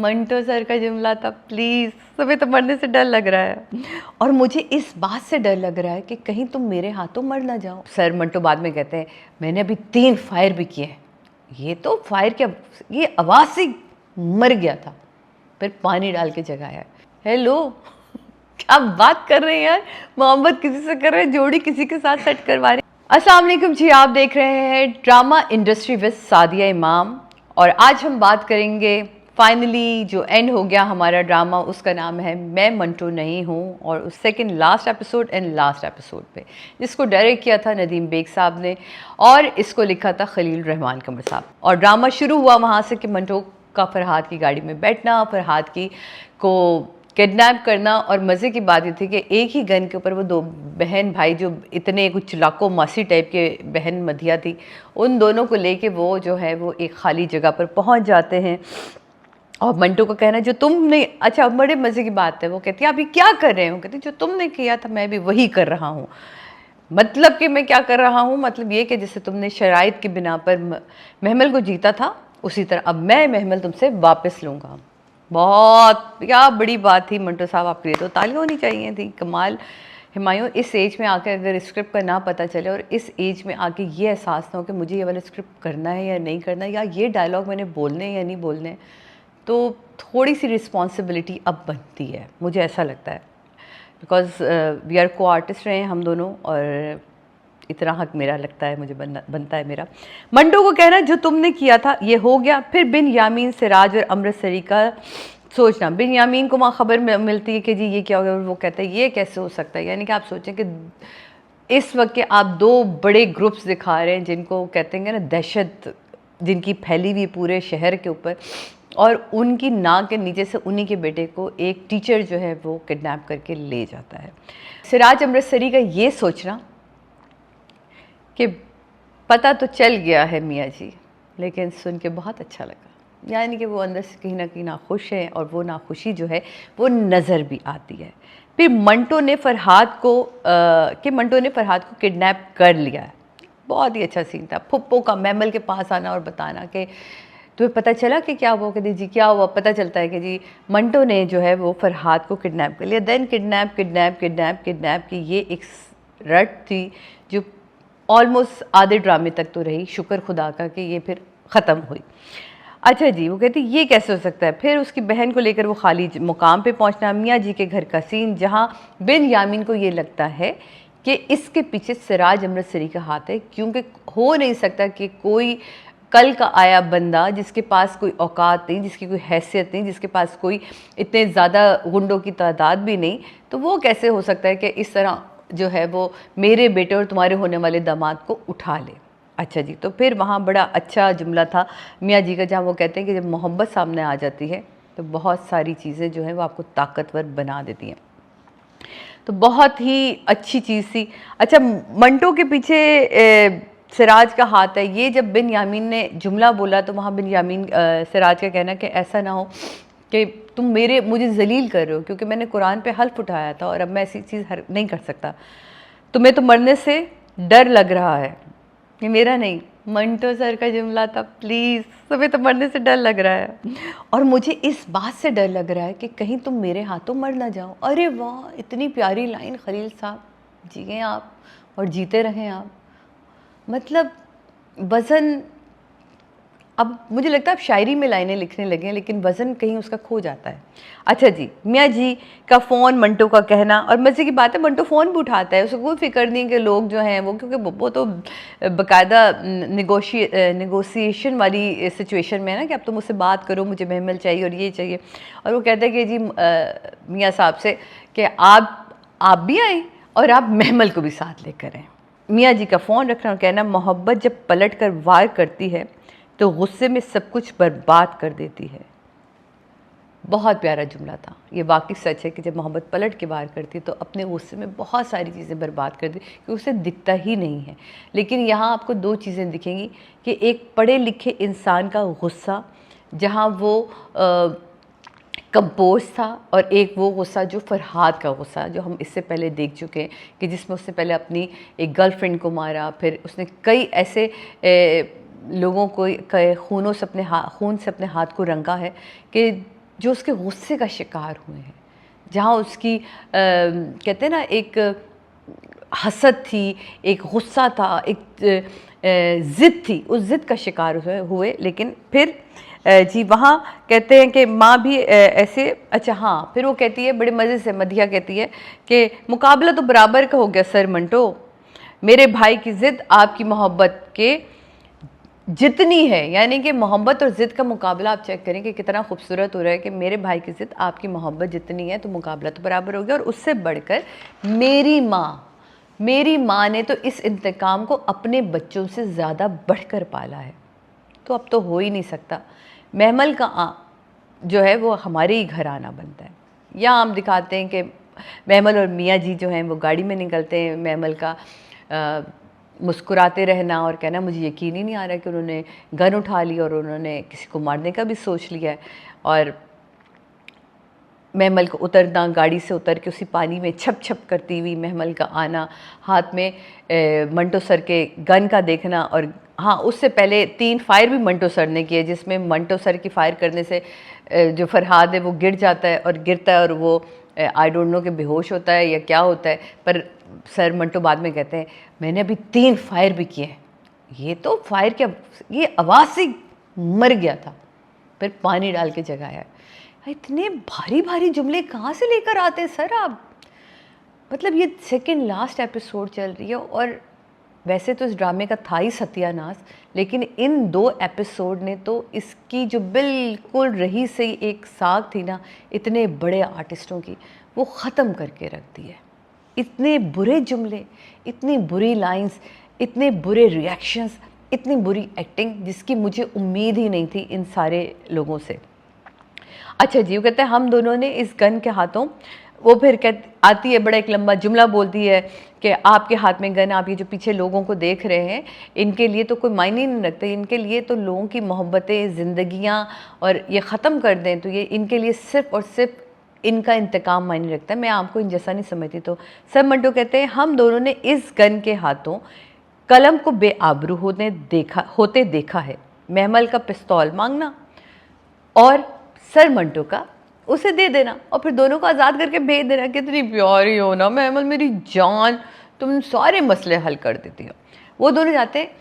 Manto sir का जुमला था, प्लीज़ तुम्हें तो मरने से डर लग रहा है और मुझे इस बात से डर लग रहा है कि कहीं तुम मेरे हाथों मर ना जाओ। सर मंटो बाद में कहते हैं मैंने अभी 3 फायर भी किए हैं। ये तो फायर क्या, ये आवाज़ से मर गया था, फिर पानी डाल के जगाया। हेलो क्या बात कर रहे हैं यार, मोहब्बत किसी से कर रहे हैं, जोड़ी किसी के साथ सेट करवा रहे हैं। अस्सलाम वालेकुम जी, आप देख रहे हैं ड्रामा इंडस्ट्री विद सादिया इमाम और आज हम बात करेंगे फाइनली जो एंड हो गया हमारा ड्रामा, उसका नाम है मैं मंटो नहीं हूँ और उस second last episode and last episode पे, जिसको डायरेक्ट किया था नदीम बेग साहब ने और इसको लिखा था खलील रहमान कमर साहब। और ड्रामा शुरू हुआ वहाँ से कि मंटो का फरहाद की गाड़ी में बैठना, फरहाद की को किडनैप करना और मज़े की बात ये थी कि एक ही गन के ऊपर वो 2 बहन भाई जो इतने कुछ लाको मासी टाइप के बहन मधिया थी, उन दोनों को लेके वो जो है वो एक खाली जगह पर पहुंच जाते हैं। और मंटो को कहना जो तुमने, अच्छा बड़े मज़े की बात है, वो कहती है अभी क्या कर रहे हो, कहती जो तुमने किया था मैं भी वही कर रहा हूँ। मतलब कि मैं क्या कर रहा हूँ, मतलब ये कि जैसे तुमने शराइत की बिना पर महमल को जीता था, उसी तरह अब मैं महमल तुमसे वापस लूँगा। बहुत क्या बड़ी बात थी मंटो साहब, आपके लिए तो ताली होनी चाहिए थी। कमाल। हुमायूं इस एज में आकर अगर स्क्रिप्ट का ना पता चले और इस एज में आके ये एहसास ना हो कि मुझे ये वाला स्क्रिप्ट करना है या नहीं करना, या ये डायलॉग मैंने बोलने हैं या नहीं बोलने, तो थोड़ी सी रिस्पॉन्सिबिलिटी अब बनती है, मुझे ऐसा लगता है। बिकॉज वी आर को आर्टिस्ट रहे हैं हम दोनों और इतना हक मेरा लगता है, मुझे बनता है मेरा। मंटो को कहना जो तुमने किया था ये हो गया। फिर बिन यामीन, सिराज और अमृतसरी का सोचना। बिन यामीन को वहाँ खबर मिलती है कि जी ये क्या हो गया, और वो कहता है ये कैसे हो सकता है। यानी कि आप सोचें कि इस वक्त के आप 2 बड़े ग्रुप्स दिखा रहे हैं जिनको कहते हैं ना दहशत, जिनकी फैली हुई पूरे शहर के ऊपर, और उनकी नाक के नीचे से उन्हीं के बेटे को एक टीचर जो है वो किडनैप करके ले जाता है। सिराज अमृतसरी का ये सोचना कि पता तो चल गया है मियाँ जी, लेकिन सुन के बहुत अच्छा लगा। यानी कि वो अंदर से कहीं ना कहीं नाखुश है और वो नाखुशी जो है वो नज़र भी आती है। फिर मंटो ने फरहाद को किडनैप कर लिया है। बहुत ही अच्छा सीन था। फुप्पो का महमल के पास आना और बताना कि तुम्हें पता चला कि क्या हुआ, कहती जी क्या हुआ। पता चलता है कि जी मंटो ने जो है वो फरहाद को किडनैप कर लिया। देन किडनैप की ये एक रट थी जो ऑलमोस्ट आधे ड्रामे तक तो रही, शुक्र खुदा का कि ये फिर ख़त्म हुई। अच्छा जी, वो कहती ये कैसे हो सकता है। फिर उसकी बहन को लेकर वो खाली मुकाम पे पहुंचना, मियाँ जी के घर का सीन जहां बिन यामीन को ये लगता है कि इसके पीछे सिराज अमृतसरी का हाथ है, क्योंकि हो नहीं सकता कि कोई कल का आया बंदा जिसके पास कोई औकात नहीं, जिसकी कोई हैसियत नहीं, जिसके पास कोई इतने ज़्यादा गुंडों की तादाद भी नहीं, तो वो कैसे हो सकता है कि इस तरह जो है वो मेरे बेटे और तुम्हारे होने वाले दामाद को उठा ले। अच्छा जी, तो फिर वहाँ बड़ा अच्छा जुमला था मियाँ जी का, जहाँ वो कहते हैं कि जब मोहब्बत सामने आ जाती है तो बहुत सारी चीज़ें जो हैं वो आपको ताकतवर बना देती हैं। तो बहुत ही अच्छी चीज़ थी। अच्छा, मंटो के पीछे सिराज का हाथ है, ये जब बिन यामीन ने जुमला बोला तो वहाँ बिन यामीन सिराज का कहना कि ऐसा ना हो कि तुम मुझे जलील कर रहे हो, क्योंकि मैंने कुरान पे हल्फ उठाया था और अब मैं ऐसी चीज़ नहीं कर सकता। तुम्हें तो मरने से डर लग रहा है। ये मेरा नहीं, मंटो सर का जुमला था, प्लीज़ तुम्हें तो मरने से डर लग रहा है और मुझे इस बात से डर लग रहा है कि कहीं तुम मेरे हाथों मर ना जाओ। अरे वाह, इतनी प्यारी लाइन खलील साहब, जिए आप और जीते रहें आप। मतलब वज़न, अब मुझे लगता है आप शायरी में लाइनें लिखने लगे हैं, लेकिन वज़न कहीं उसका खो जाता है। अच्छा जी, मियाँ जी का फ़ोन, मंटो का कहना, और मज़े की बात है मंटो फ़ोन भी उठाता है, उसको कोई फ़िक्र नहीं कि लोग जो हैं वो, क्योंकि वो तो बाकायदा निगोशिएशन वाली सिचुएशन में है ना कि अब तो मुझसे बात करो, मुझे महमल चाहिए और ये चाहिए। और वो कहता है कि जी मियाँ साहब से कि आप भी आएँ और आप महमल को भी साथ लेकर आएँ। मियाँ जी का फ़ोन रखना और कहना मोहब्बत जब पलट कर वार करती है तो गुस्से में सब कुछ बर्बाद कर देती है। बहुत प्यारा जुमला था। ये वाकई सच है कि जब मोहब्बत पलट के वार करती है तो अपने गुस्से में बहुत सारी चीज़ें बर्बाद कर दी, क्योंकि उसे दिखता ही नहीं है। लेकिन यहाँ आपको 2 चीज़ें दिखेंगी कि एक पढ़े लिखे इंसान का गुस्सा जहाँ वो कंपोज था, और एक वो गुस्सा जो फरहाद का गुस्सा जो हम इससे पहले देख चुके हैं कि जिसमें उससे पहले अपनी एक गर्लफ्रेंड को मारा, फिर उसने कई ऐसे लोगों को खून से अपने हाथ को रंगा है कि जो उसके गुस्से का शिकार हुए हैं, जहाँ उसकी कहते हैं ना एक हसद थी, एक गुस्सा था, एक ज़िद थी, उस ज़िद का शिकार हुए। लेकिन फिर जी वहाँ कहते हैं कि माँ भी ऐसे, अच्छा हाँ, फिर वो कहती है बड़े मज़े से, मधिया कहती है कि मुकाबला तो बराबर का हो गया सर मंटो, मेरे भाई की ज़िद आपकी मोहब्बत के जितनी है, यानी कि मोहब्बत और ज़िद का मुकाबला आप चेक करें कि कितना खूबसूरत हो रहा है कि मेरे भाई की ज़िद आपकी मोहब्बत जितनी है तो मुकाबला तो बराबर हो गया। और उससे बढ़कर मेरी माँ ने तो इस इंतकाम को अपने बच्चों से ज़्यादा बढ़कर पाला है, तो अब तो हो ही नहीं सकता। महमल का जो है वो हमारे ही घर आना बनता है। या हम दिखाते हैं कि महमल और मियाँ जी जो हैं वो गाड़ी में निकलते हैं, महमल का मुस्कुराते रहना और कहना मुझे यकीन ही नहीं आ रहा है कि उन्होंने गन उठा ली और उन्होंने किसी को मारने का भी सोच लिया है। और महमल को उतरना, गाड़ी से उतर के उसी पानी में छप छप करती हुई महमल का आना, हाथ में मंटो सर के गन का देखना। और हाँ, उससे पहले 3 फायर भी मंटो सर ने किए, जिसमें मंटो सर की फायर करने से जो फरहाद है वो गिर जाता है और गिरता है और वो आई डोंट नो कि बेहोश होता है या क्या होता है, पर सर मंटो बाद में कहते हैं मैंने अभी 3 फायर भी किए हैं। ये तो फायर क्या, ये आवाज़ से मर गया था, फिर पानी डाल के जगाया। इतने भारी भारी जुमले कहाँ से लेकर आते हैं सर आप? मतलब ये सेकंड लास्ट एपिसोड चल रही है और वैसे तो इस ड्रामे का था ही सत्यानाश, लेकिन इन 2 एपिसोड ने तो इसकी जो बिल्कुल रही सही एक साख थी ना इतने बड़े आर्टिस्टों की, वो ख़त्म करके रख दी है। इतने बुरे जुमले, इतनी बुरी लाइंस, इतने बुरे रिएक्शंस, इतनी बुरी एक्टिंग जिसकी मुझे उम्मीद ही नहीं थी इन सारे लोगों से। अच्छा जी, वो कहते हैं हम दोनों ने इस गन के हाथों, वो फिर आती है बड़ा एक लंबा जुमला बोलती है कि आपके हाथ में गन, आप ये जो पीछे लोगों को देख रहे हैं इनके लिए तो कोई मायने नहीं रखते, इनके लिए तो लोगों की मोहब्बतें, ज़िंदगियाँ और ये ख़त्म कर दें तो ये इनके लिए सिर्फ़ और सिर्फ इनका इंतकाम मायने रखता है, मैं आपको इन जैसा नहीं समझती। तो सर मंटो कहते हैं हम दोनों ने इस गन के हाथों कलम को बेआबरू होते देखा है, महमल का पिस्तौल मांगना और सर मंटो का उसे दे देना और फिर दोनों को आज़ाद करके भेज देना। कितनी प्यारी हो ना महमल, मेरी जान, तुम सारे मसले हल कर देती हो। वो दोनों जाते हैं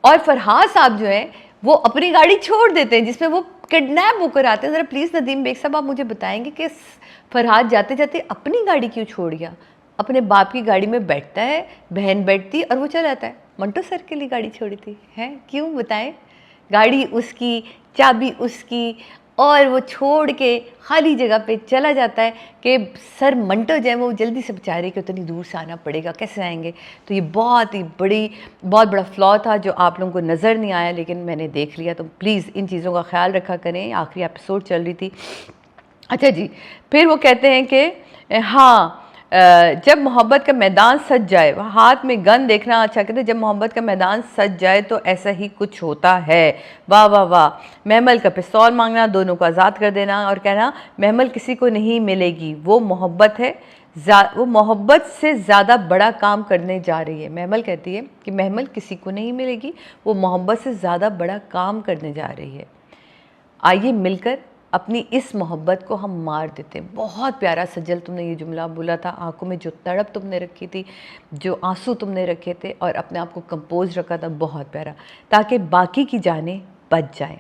और फरहाद साहब जो हैं वो अपनी गाड़ी छोड़ देते हैं जिसमें वो किडनैप होकर आते हैं। ज़रा प्लीज़ नदीम बेग साहब आप मुझे बताएंगे कि फरहाद जाते जाते अपनी गाड़ी क्यों छोड़ गया? अपने बाप की गाड़ी में बैठता है, बहन बैठती और वो चला जाता है। मंटो सर के लिए गाड़ी छोड़ी थी, हैं क्यों बताएं? गाड़ी उसकी, चाबी उसकी, और वो छोड़ के खाली जगह पे चला जाता है कि सर मंटो जो है वो जल्दी से बेचारे कि उतनी दूर से आना पड़ेगा, कैसे आएंगे? तो ये बहुत बड़ा फ्लॉ था जो आप लोगों को नज़र नहीं आया, लेकिन मैंने देख लिया। तो प्लीज़ इन चीज़ों का ख्याल रखा करें। आखिरी एपिसोड चल रही थी। अच्छा जी, फिर वो कहते हैं कि हाँ, जब मोहब्बत का मैदान सज जाए, हाथ में गन देखना, अच्छा कहते हैं जब मोहब्बत का मैदान सज जाए तो ऐसा ही कुछ होता है। वाह वाह वाह। महमल का पिस्तौल मांगना, दोनों को आज़ाद कर देना और कहना महमल किसी को नहीं मिलेगी, वो मोहब्बत है, वो मोहब्बत से ज़्यादा बड़ा काम करने जा रही है। महमल कहती है कि महमल किसी को नहीं मिलेगी, वो मोहब्बत से ज़्यादा बड़ा काम करने जा रही है। आइए मिलकर अपनी इस मोहब्बत को हम मार देते हैं। बहुत प्यारा सजल तुमने ये जुमला बोला था, आंखों में जो तड़प तुमने रखी थी, जो आंसू तुमने रखे थे और अपने आप को कंपोज रखा था, बहुत प्यारा, ताकि बाकी की जानें बच जाएं।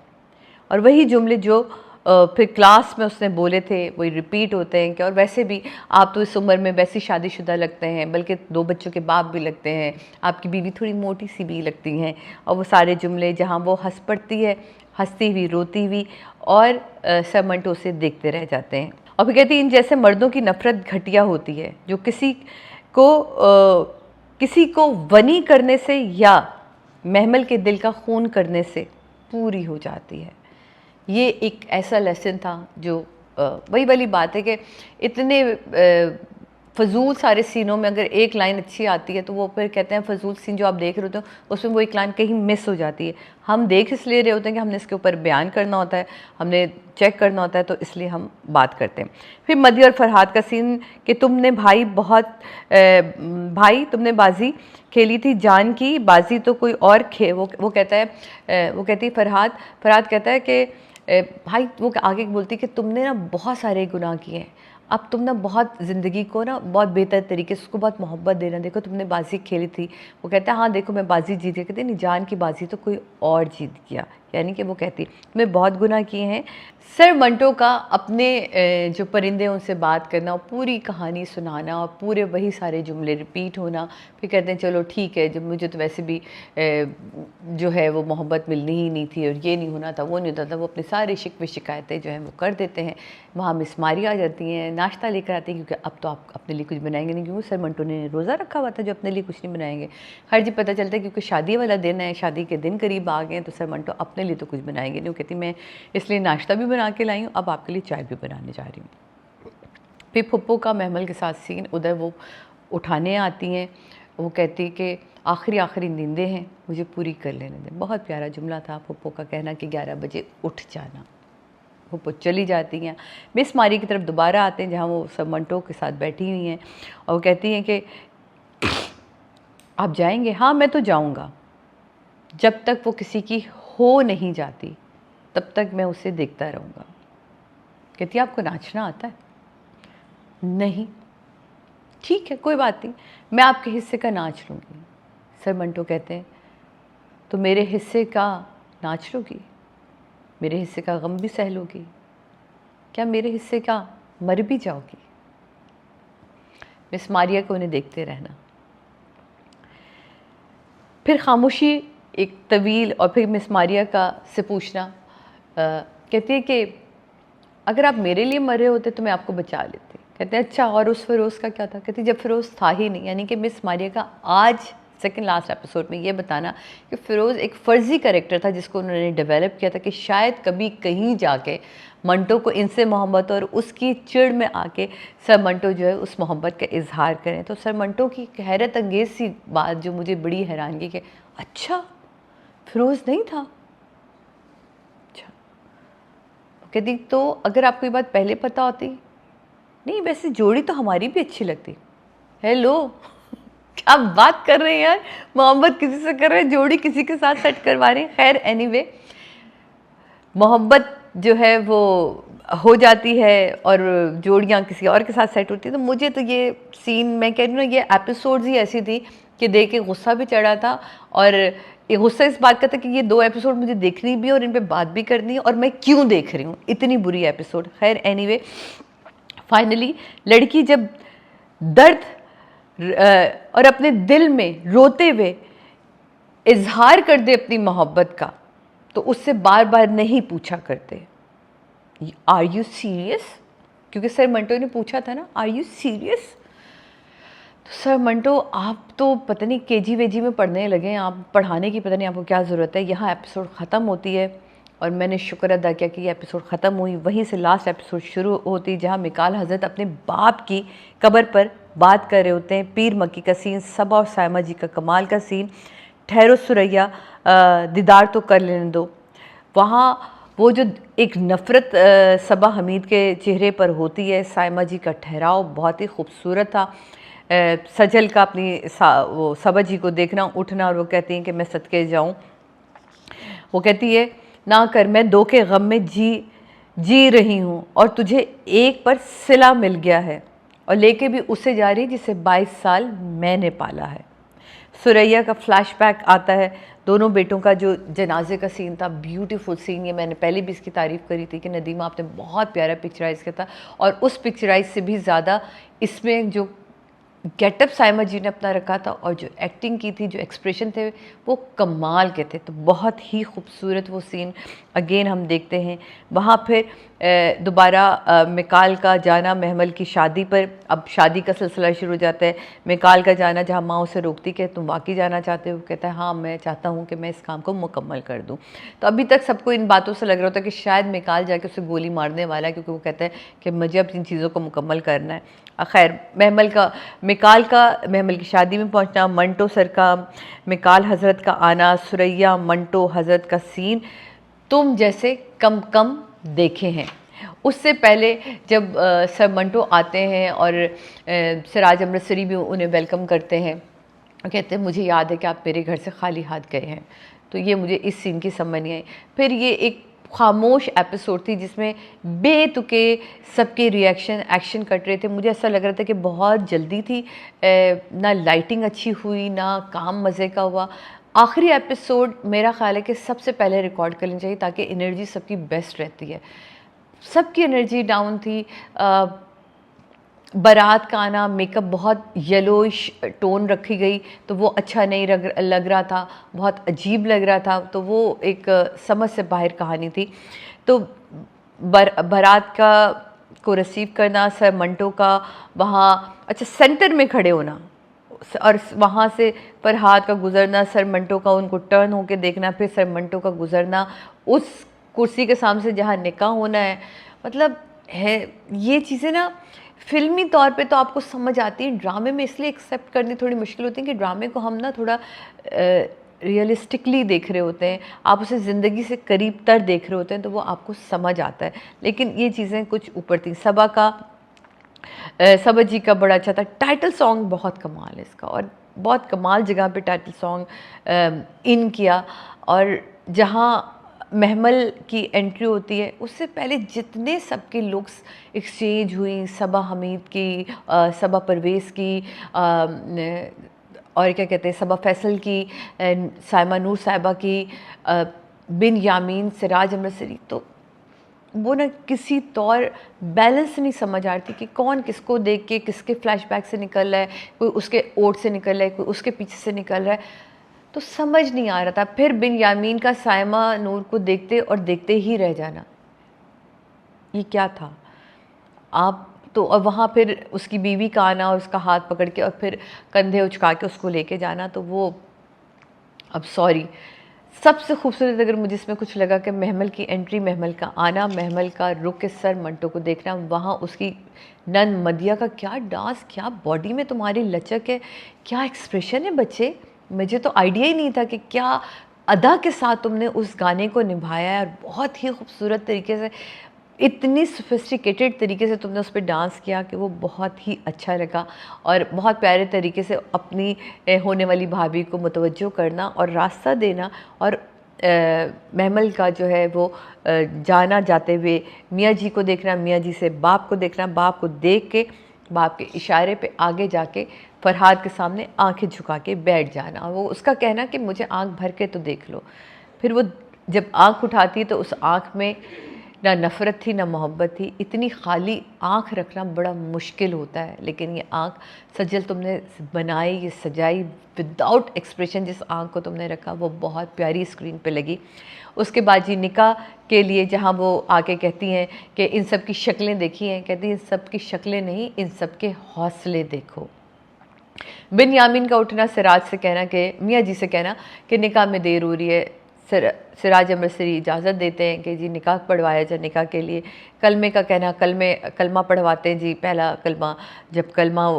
और वही जुमले जो फिर क्लास में उसने बोले थे वही रिपीट होते हैं कि और वैसे भी आप तो इस उम्र में वैसी शादीशुदा लगते हैं, बल्कि 2 बच्चों के बाप भी लगते हैं, आपकी बीवी थोड़ी मोटी सी भी लगती हैं। और वो सारे जुमले जहाँ वो हंस पड़ती है, हंसती हुई, रोती हुई, और सर मंटो से देखते रह जाते हैं। और फिर कहती है इन जैसे मर्दों की नफ़रत घटिया होती है जो किसी को वनी करने से या महमल के दिल का खून करने से पूरी हो जाती है। ये एक ऐसा लेसन था जो वही वाली बात है कि इतने फजूल सारे सीनों में अगर एक लाइन अच्छी आती है तो वो फिर कहते हैं फजूल सीन जो आप देख रहे होते हो उसमें वो एक लाइन कहीं मिस हो जाती है। हम देख इसलिए रहे होते हैं कि हमने इसके ऊपर बयान करना होता है, हमने चेक करना होता है, तो इसलिए हम बात करते हैं। फिर मदी और फरहाद का सीन कि तुमने भाई तुमने बाजी खेली थी जान की, बाजी तो कोई और वो कहता है, वो कहती है फरहाद कहता है कि भाई वो आगे बोलती कि तुमने ना बहुत सारे गुनाह किए हैं, अब तुम ना बहुत ज़िंदगी को ना बहुत बेहतर तरीके से उसको बहुत मोहब्बत देना, देखो तुमने बाजी खेली थी। वो कहता है हाँ देखो मैं बाजी जीत गया, कहते नहीं जान की बाजी तो कोई और जीत गया, यानी कि वो कहती मैं बहुत गुनाह किए हैं। सर मंटो का अपने जो परिंदे उनसे बात करना और पूरी कहानी सुनाना और पूरे वही सारे जुमले रिपीट होना, फिर कहते हैं चलो ठीक है, जब मुझे तो वैसे भी जो है वो मोहब्बत मिलनी ही नहीं थी और ये नहीं होना था वो नहीं होता था, वो अपने सारे शिकवे शिकायतें जो हैं वो कर देते हैं। वहाँ मिस मारी आ जाती हैं, नाश्ता लेकर आती हैं, क्योंकि अब तो आप अपने लिए कुछ बनाएंगे नहीं, क्योंकि सर मंटो ने रोज़ा रखा हुआ था जो अपने लिए कुछ नहीं बनाएंगे। हर जी पता चलता है क्योंकि शादी वाला दिन है, शादी के दिन करीब आ गए हैं, तो सर मंटो अपने लिए तो कुछ बनाएंगे नहीं। वो कहती मैं इसलिए नाश्ता भी बना के लाई हूँ, अब आपके लिए चाय भी बनाने जा रही हूँ। फिर फुप्पो का महमल के साथ सीन, उधर वो उठाने आती हैं, वो कहती कि आखिरी नींदें हैं मुझे पूरी कर लेने दें। बहुत प्यारा जुमला था फुप्पो का कहना कि 11 बजे उठ जाना। फुप्पो चली जाती हैं, मिस मारी की तरफ दोबारा आते हैं जहाँ वो सब मंटो के साथ बैठी हुई हैं और वो कहती हैं कि आप जाएंगे? हाँ मैं तो जाऊँगा, जब तक वो किसी की हो नहीं जाती तब तक मैं उसे देखता रहूँगा। कहती है आपको नाचना आता है? नहीं। ठीक है कोई बात नहीं, मैं आपके हिस्से का नाच लूँगी। सर मंटो कहते हैं तो मेरे हिस्से का नाच लोगी, मेरे हिस्से का गम भी सह लोगी, क्या मेरे हिस्से का मर भी जाओगी? मिस मारिया को उन्हें देखते रहना। फिर खामोशी एक तवील, और फिर मिस मारिया का से पूछना, कहती है कि अगर आप मेरे लिए मरे होते तो मैं आपको बचा लेती। कहते हैं अच्छा और उस फ़िरोज़ का क्या था? कहती जब फ़िरोज़ था ही नहीं, यानी कि मिस मारिया का आज सेकंड लास्ट एपिसोड में ये बताना कि फ़िरोज़ एक फ़र्ज़ी कैरेक्टर था जिसको उन्होंने डेवलप किया था कि शायद कभी कहीं जाके मंटो को इनसे मोहब्बत, और उसकी चिड़ में आके सर मंटो जो है उस मोहब्बत का इजहार करें। तो सर मंटो की हैरत अंगेज़ सी बात जो मुझे बड़ी हैरानगी कि अच्छा फ़िरोज़ नहीं था। अच्छा कहती तो अगर आपको ये बात पहले पता होती? नहीं वैसे जोड़ी तो हमारी भी अच्छी लगती। हेलो क्या बात कर रहे हैं यार, मोहब्बत किसी से कर रहे हैं, जोड़ी किसी के साथ सेट करवा रहे हैं। खैर एनीवे, मोहब्बत जो है वो हो जाती है और जोड़ियाँ किसी और के साथ सेट होती है। तो मुझे तो ये सीन, मैं कह रही हूँ ना, ये एपिसोड्स ही ऐसी थी कि देख के गुस्सा भी चढ़ा था, और ये गुस्सा इस बात का था कि ये 2 एपिसोड मुझे देखनी भी और इन पे बात भी करनी है, और मैं क्यों देख रही हूँ इतनी बुरी एपिसोड। खैर एनीवे, फाइनली लड़की जब दर्द और अपने दिल में रोते हुए इजहार कर दे अपनी मोहब्बत का, तो उससे बार बार नहीं पूछा करते आर यू सीरियस, क्योंकि सर मंटो ने पूछा था ना आर यू सीरियस। तो सर मंटो आप तो पता नहीं केजी वेजी में पढ़ने लगे हैं, आप पढ़ाने की पता नहीं आपको क्या ज़रूरत है। यहाँ एपिसोड ख़त्म होती है और मैंने शुक्र अदा किया कि ये एपिसोड ख़त्म हुई। वहीं से लास्ट एपिसोड शुरू होती जहाँ मिकाल हज़रत अपने बाप की कब्र पर बात कर रहे होते हैं। पीर मक्की का सीन, सबा और सायमा जी का कमाल का सीन, ठहरो सुरैया दीदार तो कर लेने दो। वहाँ वो जो एक नफ़रत सबा हमीद के चेहरे पर होती है, सायमा जी का ठहराव बहुत ही खूबसूरत था। सजल का अपनी वो सबा जी को देखना, उठना, और वो कहती हैं कि मैं सदके जाऊँ। वो कहती है ना कर, मैं 2 के गम में जी रही हूँ और तुझे एक पर सिला मिल गया है, और लेके भी उसे जा रही जिसे 22 साल मैंने पाला है। सुरैया का फ्लैशबैक आता है, दोनों बेटों का जो जनाजे का सीन था, ब्यूटीफुल सीन। ये मैंने पहले भी इसकी तारीफ़ करी थी कि नदीमा आपने बहुत प्यारा पिक्चराइज़ किया था, और उस पिक्चराइज से भी ज़्यादा इसमें जो गेटअप सायमा जी ने अपना रखा था और जो एक्टिंग की थी, जो एक्सप्रेशन थे, वो कमाल के थे। तो बहुत ही खूबसूरत वो सीन अगेन हम देखते हैं। वहाँ फिर दोबारा मिकाल का जाना महमल की शादी पर, अब शादी का सिलसिला शुरू हो जाता है। मिकाल का जाना जहाँ माँ उसे रोकती कि तुम वाकई जाना चाहते हो, कहता है हाँ मैं चाहता हूँ कि मैं इस काम को मुकम्मल कर दूँ। तो अभी तक सबको इन बातों से लग रहा होता है कि शायद मिकाल जाके उसे गोली मारने वाला है, क्योंकि वो कहता है कि मुझे अब इन चीज़ों को मुकम्मल करना है। खैर मिकाल का महमल की शादी में पहुंचना, मंटो सर का मिकाल हज़रत का आना, सुरैया मंटो हज़रत का सीन तुम जैसे कम कम देखे हैं। उससे पहले जब सर मंटो आते हैं और सिराज अमृतसरी भी उन्हें वेलकम करते हैं, कहते हैं मुझे याद है कि आप मेरे घर से खाली हाथ गए हैं। तो ये मुझे इस सीन की समझ नहीं आई। फिर ये एक खामोश एपिसोड थी जिसमें बेतुके सबके रिएक्शन एक्शन कट रहे थे। मुझे ऐसा लग रहा था कि बहुत जल्दी थी, ना लाइटिंग अच्छी हुई ना काम मज़े का हुआ। आखिरी एपिसोड मेरा ख्याल है कि सबसे पहले रिकॉर्ड कर लेना चाहिए ताकि एनर्जी सबकी बेस्ट रहती है। सबकी एनर्जी डाउन थी। बारात का आना, मेकअप बहुत येलोइश टोन रखी गई तो वो अच्छा नहीं लग रहा था, बहुत अजीब लग रहा था, तो वो एक समझ से बाहर कहानी थी। तो बारात का को रिसीव करना, सर मंटो का वहाँ अच्छा सेंटर में खड़े होना और वहाँ से फरहाद का गुजरना, सर मंटो का उनको टर्न होके देखना, फिर सर मंटो का गुजरना उस कुर्सी के सामने से जहाँ निकाह होना है। मतलब है ये चीज़ें ना फिल्मी तौर पे तो आपको समझ आती है, ड्रामे में इसलिए एक्सेप्ट करनी थोड़ी मुश्किल होती है कि ड्रामे को हम ना थोड़ा रियलिस्टिकली देख रहे होते हैं, आप उसे ज़िंदगी से करीब तर देख रहे होते हैं, तो वो आपको समझ आता है। लेकिन ये चीज़ें कुछ ऊपर थी। सबा जी का बड़ा अच्छा था। टाइटल सॉन्ग बहुत कमाल है इसका, और बहुत कमाल जगह पे टाइटल सॉन्ग इन किया। और जहाँ महमल की एंट्री होती है उससे पहले जितने सबके लुक्स एक्सचेंज हुई, सबा हमीद की, सबा परवेज़ की, और क्या कहते हैं सबा फैसल की, साइमा नूर साहिबा की, बिन यामीन, सिराज अमर सरी, तो वो ना किसी तौर बैलेंस नहीं समझ आ रही थी कि कौन किसको देख के किसके फ्लैशबैक से निकल रहा है, कोई उसके ओट से निकल रहा है, कोई उसके पीछे से निकल रहा है, तो समझ नहीं आ रहा था। फिर बिन यामीन का साइमा नूर को देखते और देखते ही रह जाना, ये क्या था आप तो। और वहाँ फिर उसकी बीवी का आना और उसका हाथ पकड़ के और फिर कंधे उचका के उसको लेके जाना, तो वो अब सॉरी सबसे खूबसूरत अगर मुझे इसमें कुछ लगा कि महमल की एंट्री, महमल का आना, महमल का रुक के सर मंटो को देखना, वहाँ उसकी नन मदिया का क्या डांस, क्या बॉडी में तुम्हारी लचक है, क्या एक्सप्रेशन है बच्चे। मुझे तो आइडिया ही नहीं था कि क्या अदा के साथ तुमने उस गाने को निभाया है, और बहुत ही खूबसूरत तरीके से, इतनी सोफिस्टिकेटेड तरीके से तुमने उस पर डांस किया कि वो बहुत ही अच्छा लगा। और बहुत प्यारे तरीके से अपनी होने वाली भाभी को मुतवज्जो करना और रास्ता देना, और महमल का जो है वो जाना जाते हुए मियाँ जी को देखना, मियाँ जी से बाप को देखना, बाप को देख के बाप के इशारे पे आगे जाके फरहाद के सामने आंखें झुका के बैठ जाना। वो उसका कहना कि मुझे आंख भर के तो देख लो। फिर वो जब आंख उठाती तो उस आंख में ना नफ़रत थी ना मोहब्बत थी। इतनी खाली आँख रखना बड़ा मुश्किल होता है, लेकिन ये आँख सजल तुमने बनाई, ये सजाई विदाउट एक्सप्रेशन, जिस आँख को तुमने रखा वो बहुत प्यारी स्क्रीन पे लगी। उसके बाद जी निकाह के लिए जहाँ वो आके कहती हैं कि इन सब की शक्लें देखी हैं, कहती हैं इन सब की शक्लें नहीं, इन सब के हौसले देखो। बिन यामीन का उठना, सिराज से कहना कि मियाँ जी से कहना कि निकाह में देर हो रही है, सिराज अमर सरी इजाज़त देते हैं कि जी निकाह पढ़वाया जाए। निकाह के लिए कलमे का कहना, कलमा पढ़वाते हैं जी। पहला कलमा जब कलमा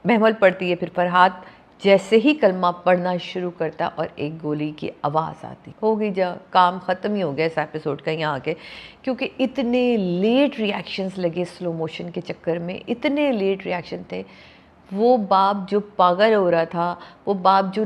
महमल पढ़ती है, फिर फरहाद जैसे ही कलमा पढ़ना शुरू करता और एक गोली की आवाज़ आती, हो गई जा काम ख़त्म ही हो गया इस एपिसोड का यहाँ आके। क्योंकि इतने लेट रिएक्शंस लगे स्लो मोशन के चक्कर में, इतने लेट रिएक्शन थे। वो बाप जो पागल हो रहा था, वो बाप जो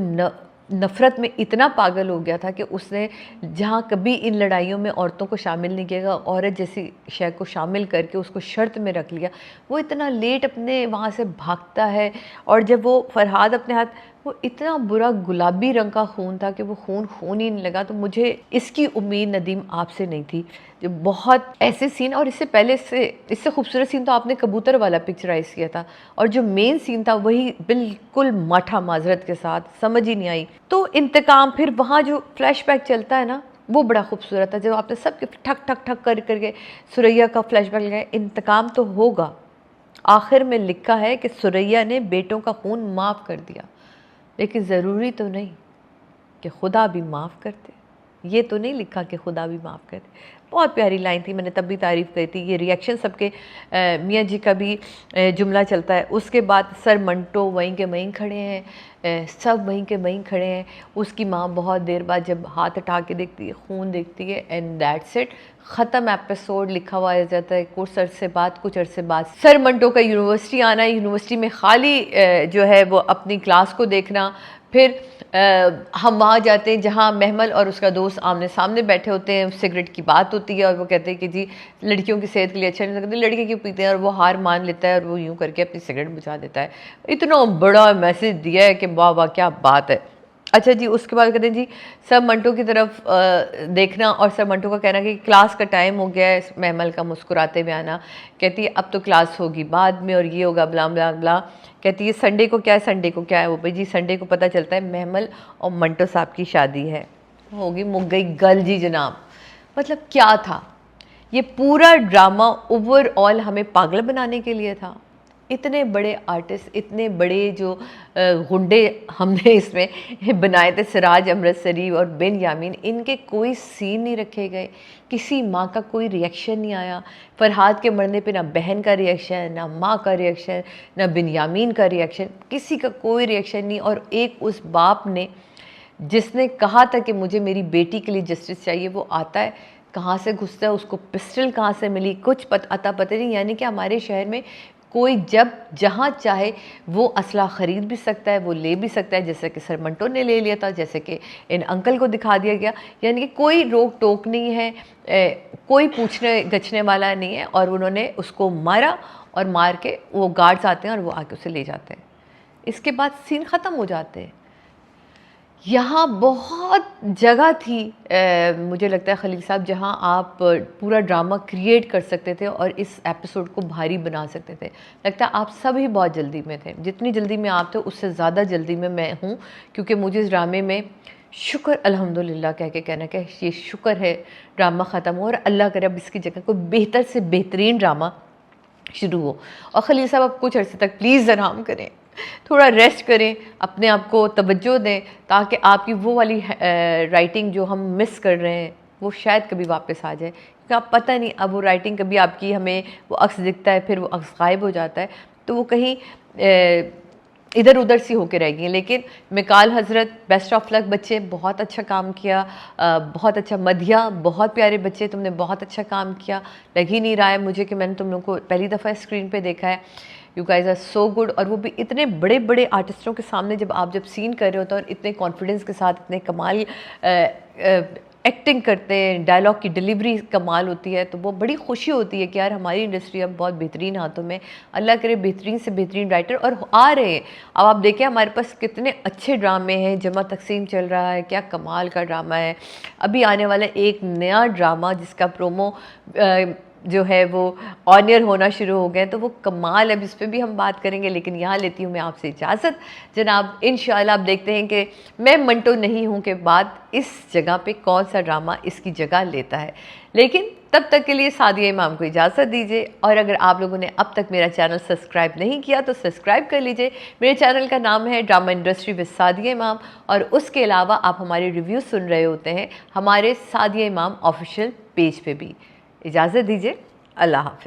नफ़रत में इतना पागल हो गया था कि उसने जहाँ कभी इन लड़ाइयों में औरतों को शामिल नहीं किया, औरत जैसी शय को शामिल करके उसको शर्त में रख लिया, वो इतना लेट अपने वहाँ से भागता है। और जब वो फरहाद अपने हाथ, वो इतना बुरा गुलाबी रंग का खून था कि वो खून ही नहीं लगा। तो मुझे इसकी उम्मीद नदीम आपसे नहीं थी। जो बहुत ऐसे सीन, और इससे पहले इससे खूबसूरत सीन तो आपने कबूतर वाला पिक्चराइज़ किया था, और जो मेन सीन था वही बिल्कुल माठा माजरत के साथ, समझ ही नहीं आई। तो इंतकाम, फिर वहाँ जो फ्लैशबैक चलता है ना, वो बड़ा खूबसूरत था। जब आपने सब ठक ठक ठक करके सुरैया का फ्लैशबैक लगाया, इंतकाम तो होगा। आखिर में लिखा है कि सुरैया ने बेटों का खून माफ़ कर दिया, लेकिन ज़रूरी तो नहीं कि खुदा भी माफ़ करते। ये तो नहीं लिखा कि खुदा भी माफ़ करते। बहुत प्यारी लाइन थी, मैंने तब भी तारीफ़ करी थी। ये रिएक्शन सबके, मियाँ जी का भी जुमला चलता है। उसके बाद सर मंटो वहीं के वहीं खड़े हैं, सब वहीं के वहीं खड़े हैं। उसकी माँ बहुत देर बाद जब हाथ उठा के देखती है, खून देखती है, एंड दैट्स इट, ख़त्म एपिसोड। लिखा हुआ आ जाता है कुछ अरसे बाद सर मंटो का यूनिवर्सिटी आना, यूनिवर्सिटी में खाली जो है वो अपनी क्लास को देखना, फिर हम वहाँ जाते हैं जहाँ महमल और उसका दोस्त आमने सामने बैठे होते हैं, सिगरेट की बात होती है और वो कहते हैं कि जी लड़कियों की सेहत के लिए अच्छा नहीं लगता, लड़के क्यों पीते हैं, और वो हार मान लेता है और वो यूँ करके अपनी सिगरेट बुझा देता है। इतना बड़ा मैसेज दिया है कि वाह वाह क्या बात है। अच्छा जी, उसके बाद कहते हैं जी सब मंटो की तरफ देखना और सब मंटो का कहना कि क्लास का टाइम हो गया है। महमल का मुस्कुराते हुए आना, कहती है अब तो क्लास होगी बाद में और ये होगा ब्ला ब्ला ब्ला। कहती है संडे को क्या है, संडे को क्या है, वो भाई जी संडे को पता चलता है महमल और मंटो साहब की शादी है। होगी मुक गई गल जी जनाब। मतलब क्या था ये पूरा ड्रामा, ओवरऑल हमें पागल बनाने के लिए था। इतने बड़े आर्टिस्ट, इतने बड़े जो गुंडे हमने इसमें बनाए थे, सिराज अमृतसरी और बिन यामीन, इनके कोई सीन नहीं रखे गए, किसी माँ का कोई रिएक्शन नहीं आया। फरहाद के मरने पे ना बहन का रिएक्शन, ना माँ का रिएक्शन, ना बिन यामीन का रिएक्शन, किसी का कोई रिएक्शन नहीं। और एक उस बाप ने जिसने कहा था कि मुझे मेरी बेटी के लिए जस्टिस चाहिए, वो आता है, कहाँ से घुसता है, उसको पिस्टल कहाँ से मिली कुछ पता नहीं। यानी कि हमारे शहर में कोई जब जहाँ चाहे वो असला ख़रीद भी सकता है, वो ले भी सकता है, जैसे कि सर मंटो ने ले लिया था, जैसे कि इन अंकल को दिखा दिया गया। यानी कि कोई रोक टोक नहीं है, कोई पूछने गछने वाला नहीं है। और उन्होंने उसको मारा और मार के वो गार्ड्स आते हैं और वो आके उसे ले जाते हैं। इसके बाद सीन ख़त्म हो जाते हैं। यहाँ बहुत जगह थी मुझे लगता है खलील साहब, जहाँ आप पूरा ड्रामा क्रिएट कर सकते थे और इस एपिसोड को भारी बना सकते थे। लगता है आप सभी बहुत जल्दी में थे, जितनी जल्दी में आप थे उससे ज़्यादा जल्दी में मैं हूँ, क्योंकि मुझे इस ड्रामे में शुक्र अल्हम्दुलिल्लाह कह के कहना कि ये शुक्र है ड्रामा ख़त्म हो और अल्लाह करे अब इसकी जगह कोई बेहतर से बेहतरीन ड्रामा शुरू हो। और खलील साहब आप कुछ अर्से तक प्लीज़ आराम करें, थोड़ा रेस्ट करें, अपने आप को तवज्जो दें, ताकि आपकी वो वाली राइटिंग जो हम मिस कर रहे हैं वो शायद कभी वापस आ जाए। क्योंकि आप पता नहीं अब वो राइटिंग कभी आपकी, हमें वो अक्स दिखता है फिर वो अक्स गायब हो जाता है, तो वो कहीं इधर उधर सी होके रह गई। लेकिन मिकाल हज़रत, बेस्ट ऑफ लक बच्चे, बहुत अच्छा काम किया, बहुत अच्छा। मधिया, बहुत प्यारे बच्चे, तुमने बहुत अच्छा काम किया। लग ही नहीं रहा है मुझे कि मैंने तुम लोगों को पहली दफ़ा स्क्रीन पे देखा है। You guys are so good. और वो भी इतने बड़े बड़े आर्टिस्टों के सामने जब सीन कर रहे होते हैं और इतने कॉन्फिडेंस के साथ इतने कमाल एक्टिंग करते हैं, डायलॉग की डिलीवरी कमाल होती है, तो वो बड़ी खुशी होती है कि यार हमारी इंडस्ट्री अब बहुत बेहतरीन हाथों में, अल्लाह करे बेहतरीन से बेहतरीन राइटर और आ रहे हैं। अब आप देखें हमारे पास कितने अच्छे ड्रामे हैं, जमा तकसीम चल रहा है, क्या कमाल का ड्रामा है। अभी आने वाला एक नया ड्रामा जिसका प्रोमो जो है वो ऑनियर होना शुरू हो गए, तो वो कमाल। अब इस पर भी हम बात करेंगे, लेकिन यहाँ लेती हूँ मैं आपसे इजाज़त जनाब। इंशाल्लाह आप देखते हैं कि मैं मंटो नहीं हूँ के बाद इस जगह पे कौन सा ड्रामा इसकी जगह लेता है। लेकिन तब तक के लिए सादिया इमाम को इजाज़त दीजिए। और अगर आप लोगों ने अब तक मेरा चैनल सब्सक्राइब नहीं किया तो सब्सक्राइब कर लीजिए। मेरे चैनल का नाम है ड्रामा इंडस्ट्री विद सादिया इमाम, और उसके अलावा आप हमारे रिव्यू सुन रहे होते हैं हमारे सादिया इमाम ऑफिशियल पेज पे भी। इजाज़त दीजिए, अल्लाह हाफ़िज़।